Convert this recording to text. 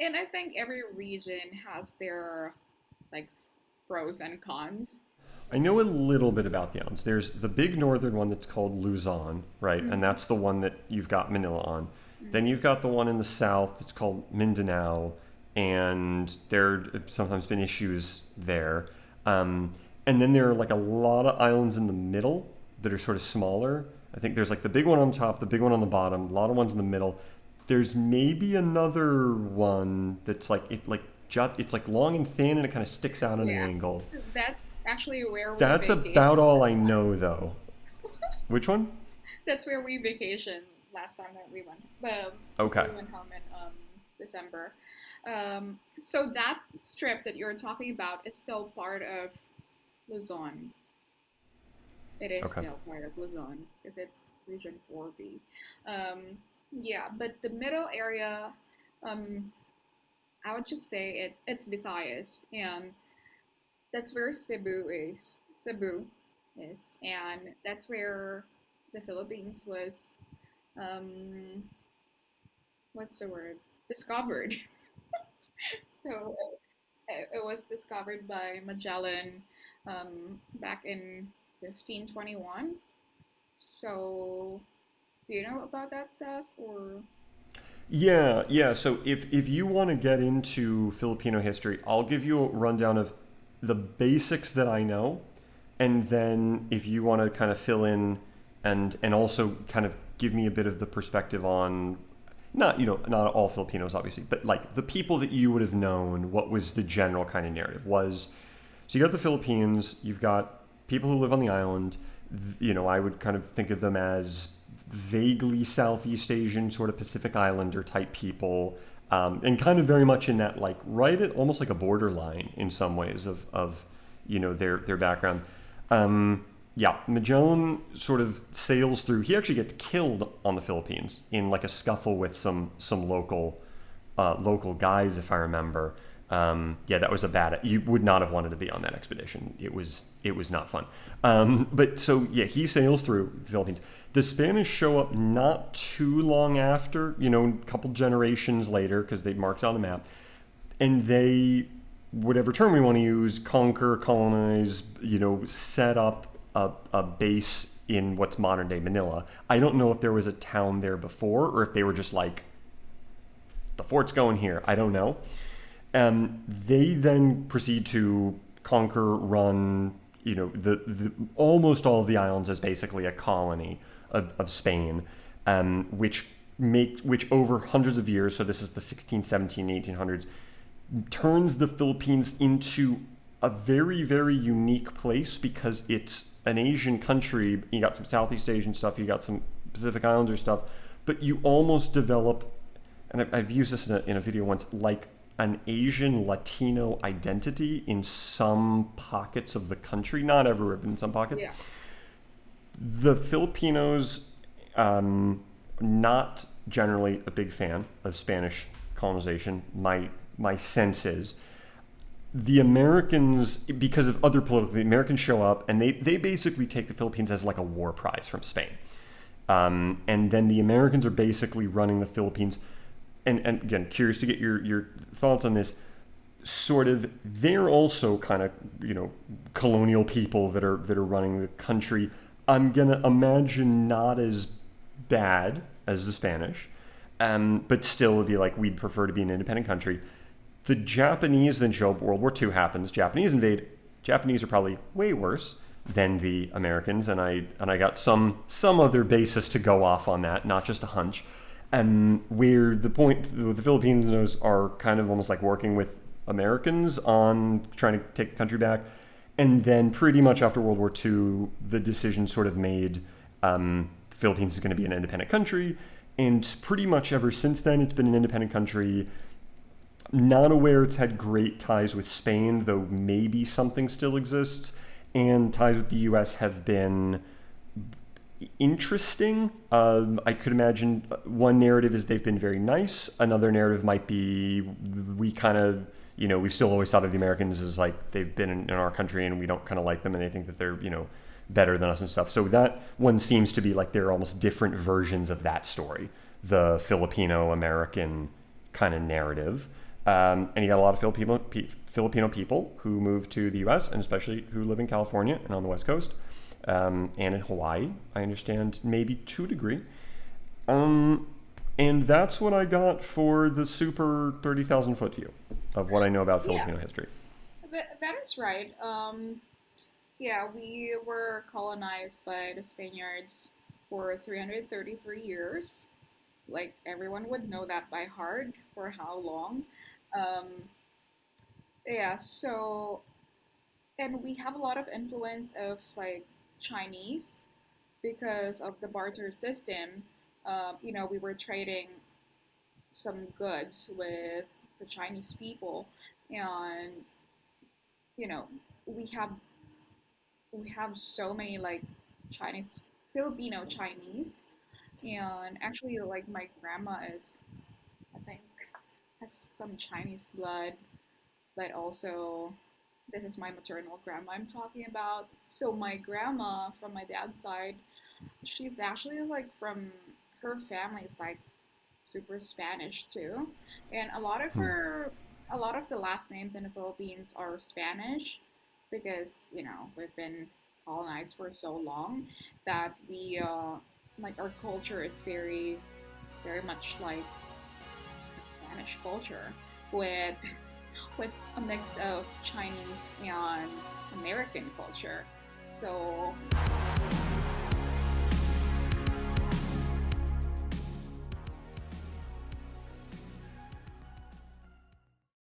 And I think every region has their like pros and cons. I know a little bit about the islands. There's the big northern one that's called Luzon, right? And Mm-hmm. that's the one that you've got Manila on. Then Mm-hmm. you've got the one in the south that's called Mindanao, and there have sometimes been issues there. Um, and then there are like a lot of islands in the middle that are sort of smaller. I think there's like the big one on top, the big one on the bottom, a lot of ones in the middle. There's maybe another one that's like it's like long and thin and it kind of sticks out at an Yeah, angle. that's actually where we That's vacation. about all I know, though. Which one? That's where we vacation last time that we went. Okay. We went home in December. So that strip that you're talking about is still part of Luzon. It is Okay. still part of Luzon because it's Region 4B. Yeah, but the middle area, um, I would just say it's Visayas, and that's where Cebu is. Cebu is, and that's where the Philippines was. Um, what's the word? Discovered. So it was discovered by Magellan back in 1521. So, do you know about that stuff or? Yeah, yeah. So if you want to get into Filipino history, I'll give you a rundown of the basics that I know, and then if you want to kind of fill in and also kind of give me a bit of the perspective on not not all Filipinos obviously, but like the people that you would have known, what was the general kind of narrative was. So you got the Philippines, you've got people who live on the island. I would kind of think of them as vaguely Southeast Asian, sort of Pacific Islander type people, and kind of very much in that like right at almost like a borderline in some ways of their background. Yeah, Magellan sort of sails through. He actually gets killed on the Philippines in like a scuffle with some local guys, if I remember. Yeah, that was a bad. You would not have wanted to be on that expedition. It was not fun. But so yeah, he sails through the Philippines. The Spanish show up not too long after, a couple generations later, because they marked on the map, and they, whatever term we want to use, conquer, colonize, set up a base in what's modern day Manila. I don't know if there was a town there before or if they were just like the fort's going here. I don't know. They then proceed to conquer, run, the almost all of the islands as basically a colony of Spain, which over hundreds of years, so this is the 16, 17, 1800s, turns the Philippines into a very, very unique place because it's an Asian country. You got some Southeast Asian stuff, you got some Pacific Islander stuff, but you almost develop, and I've used this in a video once, like an Asian Latino identity in some pockets of the country, not everywhere, but in some pockets. Yeah. The Filipinos, not generally a big fan of Spanish colonization. My sense is the Americans, because of other political, the Americans show up and they basically take the Philippines as like a war prize from Spain. And then the Americans are basically running the Philippines. And again, curious to get your thoughts on this. Sort of, they're also kind of colonial people that are running the country. I'm gonna imagine not as bad as the Spanish, but still would be like we'd prefer to be an independent country. The Japanese then show up. World War II happens. Japanese invade. Japanese are probably way worse than the Americans, and I got some other basis to go off on that, not just a hunch. And where the Filipinos are kind of almost like working with Americans on trying to take the country back, and then pretty much after World War II, the decision sort of made the Philippines is going to be an independent country, and pretty much ever since then, it's been an independent country. Not aware it's had great ties with Spain, though maybe something still exists. And ties with the U.S. have been interesting. I could imagine one narrative is they've been very nice. Another narrative might be we kind of, we've still always thought of the Americans as like they've been in our country and we don't kind of like them and they think that they're, better than us and stuff. So that one seems to be like they're almost different versions of that story, the Filipino American kind of narrative. And you got a lot of Filipino people who moved to the U.S. and especially who live in California and on the West Coast, and in Hawaii. I understand maybe to a degree. And that's what I got for the super 30,000 foot view of what I know about Yeah, Filipino history. that is right. Yeah, we were colonized by the Spaniards for 333 years. Like everyone would know that by heart for how long. Um, yeah, so and we have a lot of influence of like Chinese because of the barter system. We were trading some goods with the Chinese people, and you know, we have we have so many like Chinese, Filipino Chinese, and actually like my grandma is, I think, has some Chinese blood, but also this is my maternal grandma I'm talking about. So my grandma from my dad's side, she's actually like from her family is like super Spanish too, and Hmm. a lot of the last names in the Philippines are Spanish because we've been colonized for so long that we like our culture is very much like a Spanish culture with with a mix of Chinese and American culture. So